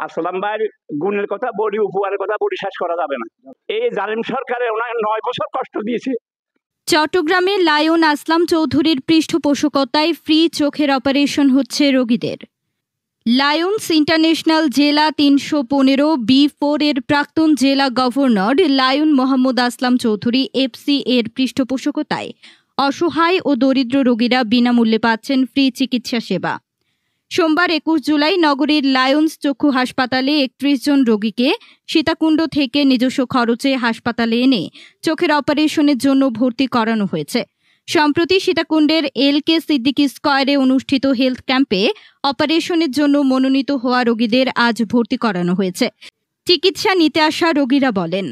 আসলাম ভাইয়ের গুণের কথা বলি, উপহারের কথা বলি, শেষ করা যাবে না। এই জালিম সরকারে ওনাকে 9 বছর কষ্ট দিয়েছে। চট্টগ্রামে লায়ন আসলাম চৌধুরীর পৃষ্ঠপোষকতায় ফ্রি চোখের অপারেশন হচ্ছে রোগীদের। লায়ন্স ইন্টারন্যাশনাল জেলা 315 B4 এর প্রাক্তন জেলা গভর্নর লায়ন মোহাম্মদ আসলাম চৌধুরী এফসি এর পৃষ্ঠপোষকতায় অসহায় ও দরিদ্র রোগীরা বিনামূল্যে পাচ্ছেন ফ্রি চিকিৎসা সেবা। সোমবার 21 জুলাই নগরীর লায়ন্স চক্ষু হাসপাতালে 31 জন রোগীকে সীতাকুণ্ড থেকে নিজস্ব খরচে হাসপাতালে এনে চোখের অপারেশনের জন্য ভর্তি করানো হয়েছে। সম্প্রতি সীতাকুণ্ডের LK সিদ্দিকী স্কয়ারে অনুষ্ঠিত হেলথ ক্যাম্পে অপারেশনের জন্য মনোনীত হওয়া রোগীদের আজ ভর্তি করানো হয়েছে। চিকিৎসা নিতে আসা রোগীরা বলেন,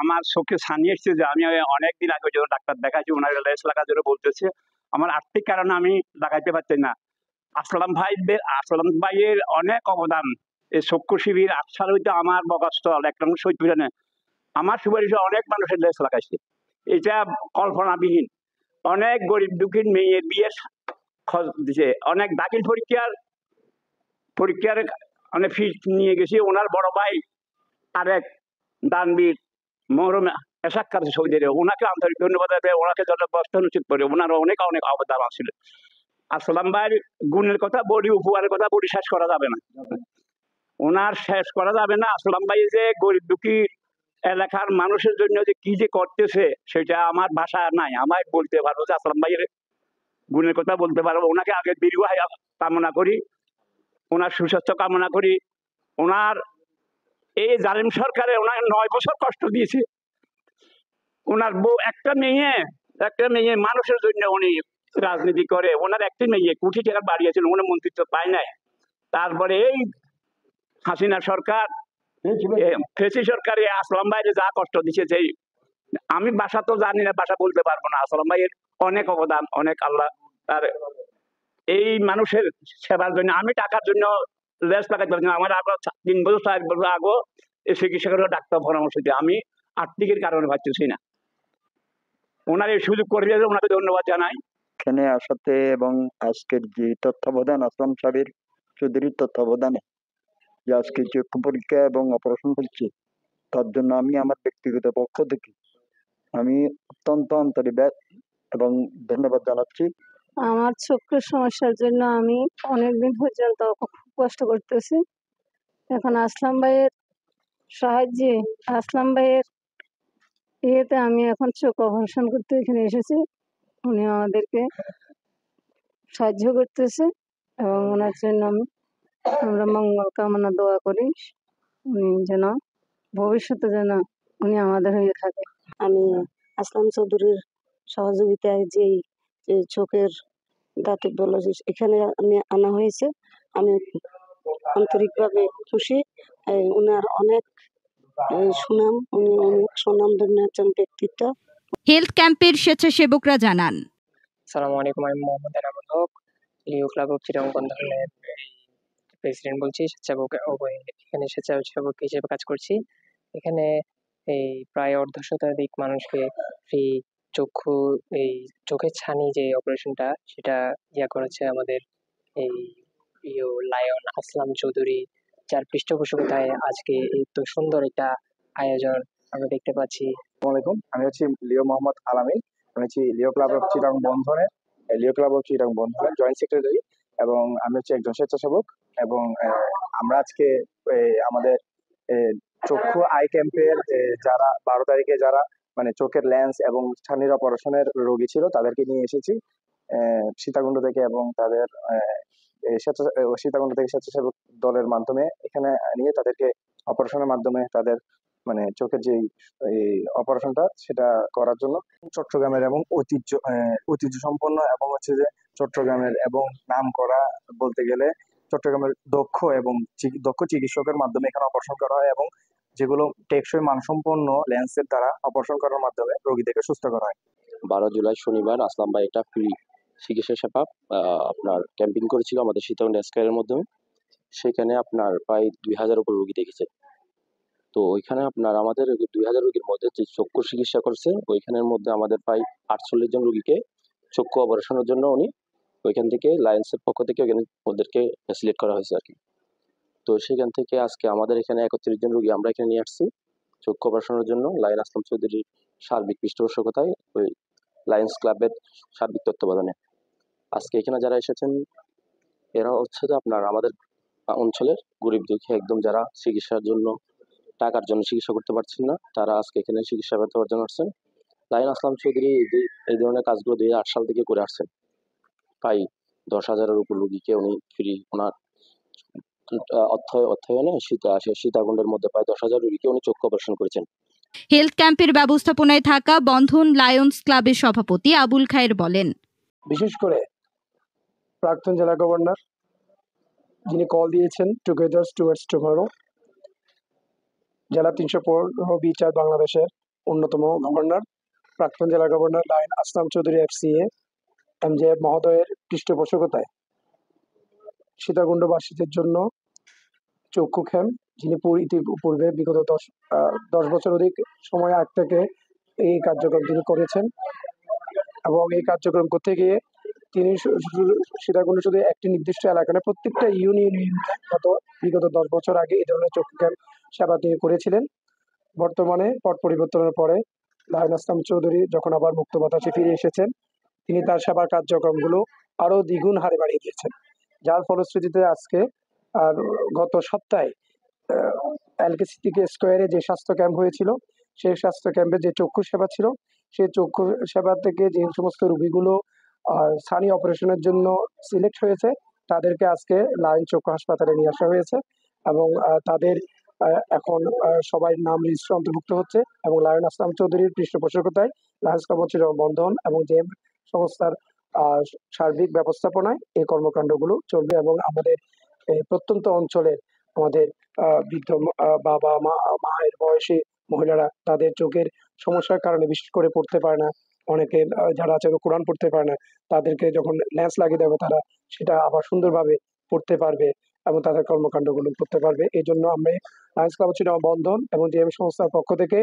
আমার চোখে ছানি এসছে যে আমি অনেকদিন আগে ডাক্তার দেখাইছি, ওনার লেন্স লাগার জন্য বলতেছে। আমার আর্থিক কারণে আমি লাগাইতে পারছি না। আসলাম ভাইয়ের অনেক অবদান। এই চক্ষু শিবির 8 সাল হইতে আমার বগাস্থল এক নম্বর শহীদ বিরানে আমার সুপারিশে অনেক মানুষের লেন্স লাগাইছে। এটা কল্পনাবিহীন। অনেক গরিব দুঃখী মেয়ের বিয়ের খরচ দিছে, অনেক দাখিল পরীক্ষার অনেক ফিস নিয়ে গেছি। ওনার বড় ভাই আরেক দানবীর মহরম এসাক্কার সৌদি আরবে, ওনাকে আন্তরিক ধন্যবাদ দেবে, ওনাকে জনবস্থান উচিত করে। ওনার অনেক অনেক অবদান আছে। আসলাম ভাইয়ের গুণের কথা বলি, উপহারের কথা বলি, শেষ করা যাবে না। ওনার শেষ করা যাবে না। আসলাম ভাই যে গরিব দুঃখী এলাকার মানুষের জন্য যে কি যে করতেছে সেটা আমার ভাষা নাই। আমায় বলতে পারবো যে আসলাম ভাইয়ের গুণের কথা বলতে পারবো। ওনাকে আগে দীর্ঘ কামনা করি, ওনার সুস্বাস্থ্য কামনা করি। ওনার এই জালিম সরকারে ওনাকে 9 বছর কষ্ট দিয়েছে। ওনার বউ একটা মেয়ে মানুষের জন্য উনি রাজনীতি করে। ওনার একটি মেয়ে কোটি টাকা বাড়িয়েছিল, উনি মন্ত্রিত্ব পায় নাই। তারপরে এই হাসিনা সরকার, ফেসি সরকারে আসলাম ভাইয়ের যা কষ্ট দিচ্ছে, সেই আমি ভাষা তো জানি না, ভাষা বলতে পারবো না। আসলাম ভাইয়ের অনেক অবদান, অনেক আল্লাহ তার এই মানুষের সেবার জন্য। আমি টাকার জন্য লেস লাগাইতে পারছি না। আমার আগে 3 বছর 4 বছর আগে এই চিকিৎসা করে ডাক্তার পরামর্শ দিয়ে আমি আর্থিকের কারণে পাচ্ছি না। ওনার এই সুযোগ করে দিয়েছে, ওনাকে ধন্যবাদ জানাই। এখানে আসাতে এবং আজকের যে তত্ত্বাবধান আসলাম সাহেবের চৌধুরীর তত্ত্বাবধানে যে আজকে চক্ষু পরীক্ষা এবং অপারেশন করছি, তার জন্য আমি আমার ব্যক্তিগত পক্ষ থেকে আমি অত্যন্ত আন্তরিক এবং ধন্যবাদ জানাচ্ছি। আমার চোখের সমস্যার জন্য আমি অনেকদিন পর্যন্ত খুব কষ্ট করতেছি। এখন আসলাম ভাইয়ের সাহায্যে, আসলাম ভাইয়ের ইয়েতে আমি এখন চোখ অপারেশন করতে এখানে এসেছি। উনি আমাদেরকে সাহায্য করতেছে এবং ওনার জন্য আমরা মঙ্গল কামনা দোয়া করি। উনি যেন ভবিষ্যতে যেন উনি আমাদের হয়ে থাকে। আমি আসলাম চৌধুরীর সহযোগিতায় যে চোখের দাতব্য এখানে আনা হয়েছে, আমি আন্তরিকভাবে খুশি। উনার অনেক সুনাম, উনি অনেক সুনামধন্য একজন ব্যক্তিত্ব। হেলথ ক্যাম্পের স্বেচ্ছাসেবকরা জানান, আসসালামু আলাইকুম, আমি মোহাম্মদ এনামুল হক, লিও ক্লাব অফ চিটাগং বন্ধনের প্রেসিডেন্ট বলছি। এখানে স্বেচ্ছাসেবক হিসেবে কাজ করছি। এখানে এই প্রায় অর্ধশতাধিক মানুষকে ফ্রি চোখের ছানি যে অপারেশনটা সেটা করেছে আমাদের এই লায়ন আসলাম চৌধুরী, যার পৃষ্ঠপোষকতায় আজকে এই তো সুন্দর একটা আয়োজন আমরা দেখতে পাচ্ছি। আসসালামু আলাইকুম, আমি হচ্ছি লিও মোহাম্মদ আলামিন। আমি হচ্ছি লিও ক্লাব অফ চিটাগং বন্ধনের জয়েন্ট সেক্রেটারি এবং আমি হচ্ছে একজন স্বেচ্ছাসেবক। এবং আমরা আজকে আমাদের চক্ষু আই ক্যাম্পের যারা 12 তারিখে যারা মানে চোখের লেন্স এবং ছানির অপারেশনের রোগী ছিল তাদেরকে নিয়ে এসেছি সীতাকুণ্ড থেকে, এবং তাদের সীতাকুণ্ড থেকে স্বেচ্ছাসেবক দলের মাধ্যমে এখানে নিয়ে তাদেরকে অপারেশনের মাধ্যমে তাদের মানে চোখের যে অপারেশনটা সেটা করার জন্য চট্টগ্রামের এবং ঐতিহ্য সম্পন্ন এবং হচ্ছে যে চট্টগ্রামের এবং নাম করা বলতে গেলে চট্টগ্রামের দক্ষ চিকিৎসকের মাধ্যমে এখানে অপারেশন করা হয় এবং যেগুলো টেকসই মানসম্পন্ন লেন্সের দ্বারা অপারেশন করার মাধ্যমে রোগীদেরকে সুস্থ করা হয়। 12 জুলাই শনিবার আসলাম ভাই এটা ফ্রি চিকিৎসা সেবা আপনার ক্যাম্পিং করেছিল আমাদের সীতাকুণ্ড স্কয়ারের মাধ্যমে। সেখানে আপনার প্রায় 2000 উপর রোগী দেখেছে। তো ওইখানে আপনার আমাদের 2000 রোগীর মধ্যে যে চক্ষু চিকিৎসা করছে ওইখানের মধ্যে আমাদের প্রায় 48 জন রোগীকে চক্ষু অপারেশনের জন্য উনি ওইখান থেকে লায়েন্সের পক্ষ থেকে ওদেরকে ফ্যাসিলিটেট করা হয়েছে আর কি। তো সেখান থেকে আজকে আমাদের এখানে 31 জন রোগী আমরা এখানে নিয়ে আসছি চক্ষু অপারেশনের জন্য লায়ন আসলাম চৌধুরীর সার্বিক পৃষ্ঠপোষকতায় ওই লায়ন্স ক্লাবের সার্বিক তত্ত্বাবধানে। আজকে এখানে যারা এসেছেন এরা হচ্ছে যে আপনার আমাদের অঞ্চলের গরিব দুঃখী একদম যারা চিকিৎসার জন্য টাকার জন্য চিকিৎসা করতে পারছেন না, তারা আজকে এখানে চিকিৎসা পেতে পাওয়ার জন্য আসছেন। লায়ন আসলাম চৌধুরী এই ধরনের কাজগুলো 2008 সাল থেকে করে আসছেন। প্রায় 10,000-এর উপর রোগীকে উনি ফ্রি ওনার অর্থায়নে সীতাকুণ্ডের মধ্যে প্রায় 10,000 রোগীকে উনি চক্ষু অপারেশন করেছেন। হেলথ ক্যাম্পের ব্যবস্থাপনায় থাকা বন্ধন লায়ন্স ক্লাবের সভাপতি আবুল খায়ের বলেন, বিশেষ করে প্রাক্তন জেলা গভর্নর যিনি কল দিয়েছেন টুগেদার টুয়ার্ডস টুমরো, জেলা 315 বিচার বাংলাদেশের অন্যতম গভর্নর, প্রাক্তন জেলা গভর্নর লায়ন আসলাম চৌধুরী FCA MJF মহোদয়ের পৃষ্ঠপোষকতায় সীতাকুণ্ডবাসীদের জন্য চক্ষু ক্যাম্প, যিনি পূর্বে বিগত 10 বছর অধিক সময় আগ থেকে এই কার্যক্রম তিনি করেছেন এবং এই কার্যক্রম করতে গিয়ে তিনি সীতাকুণ্ড শুধু একটি নির্দিষ্ট এলাকা না, প্রত্যেকটা ইউনিয়নে বিগত 10 বছর আগে এই ধরনের চক্ষু ক্যাম্প সেবা তিনি করেছিলেন। বর্তমানে পট পরিবর্তনের পরে লায়ন আসলাম চৌধুরী যখন আবার মুক্ত বাতাসে ফিরে এসেছেন, তিনি তার সেবার কার্যক্রমগুলো আরো দ্বিগুণ হারে বাড়িয়ে দিয়েছেন, যার ফলশ্রুতিতে আজকে আর গত সপ্তাহে এলকেসিটিকে স্কোয়ারে যে স্বাস্থ্য ক্যাম্প হয়েছিল, সেই স্বাস্থ্য ক্যাম্পে যে চক্ষু সেবা ছিল, সেই চক্ষু সেবা থেকে যে সমস্ত রোগীগুলো সানি অপারেশনের জন্য সিলেক্ট হয়েছে, তাদেরকে আজকে লায়ন চক্ষু হাসপাতালে নিয়ে আসা হয়েছে এবং তাদের এখন সবাই নাম রেজিস্ট্রি অন্তর্ভুক্ত হচ্ছে এবং লায়ন আসলাম চৌধুরীর পৃষ্ঠপোষকতায় লায়ন্স ক্লাব বন্ধন এবং যে সংস্থার সার্বিক ব্যবস্থাপনায় এই কর্মকাণ্ডগুলো চলবে এবং আমাদের প্রত্যন্ত অঞ্চলের আমাদের বৃদ্ধ বাবা মায়ের বয়সী মহিলারা তাদের চোখের সমস্যার কারণে বিশেষ করে পড়তে পারে না, অনেকে যারা আছে কোরআন পড়তে পারে না, তাদেরকে যখন লেন্স লাগিয়ে দেবে তারা সেটা আবার সুন্দরভাবে পড়তে পারবে এবং তাদের কর্মকাণ্ডগুলো করতে পারবে। এই জন্য আমরা লায়ন্স ক্লাব বন্ধন এবং জিএম সংস্থার পক্ষ থেকে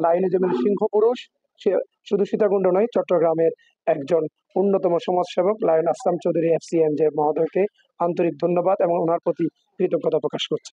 লায়নে যেমন সিংহ পুরুষ, সে শুধু সীতাকুণ্ড নয়, চট্টগ্রামের একজন অন্যতম সমাজসেবক লায়ন আসলাম চৌধুরী FCA MJF মহোদয়কে আন্তরিক ধন্যবাদ এবং ওনার প্রতি কৃতজ্ঞতা প্রকাশ করছে।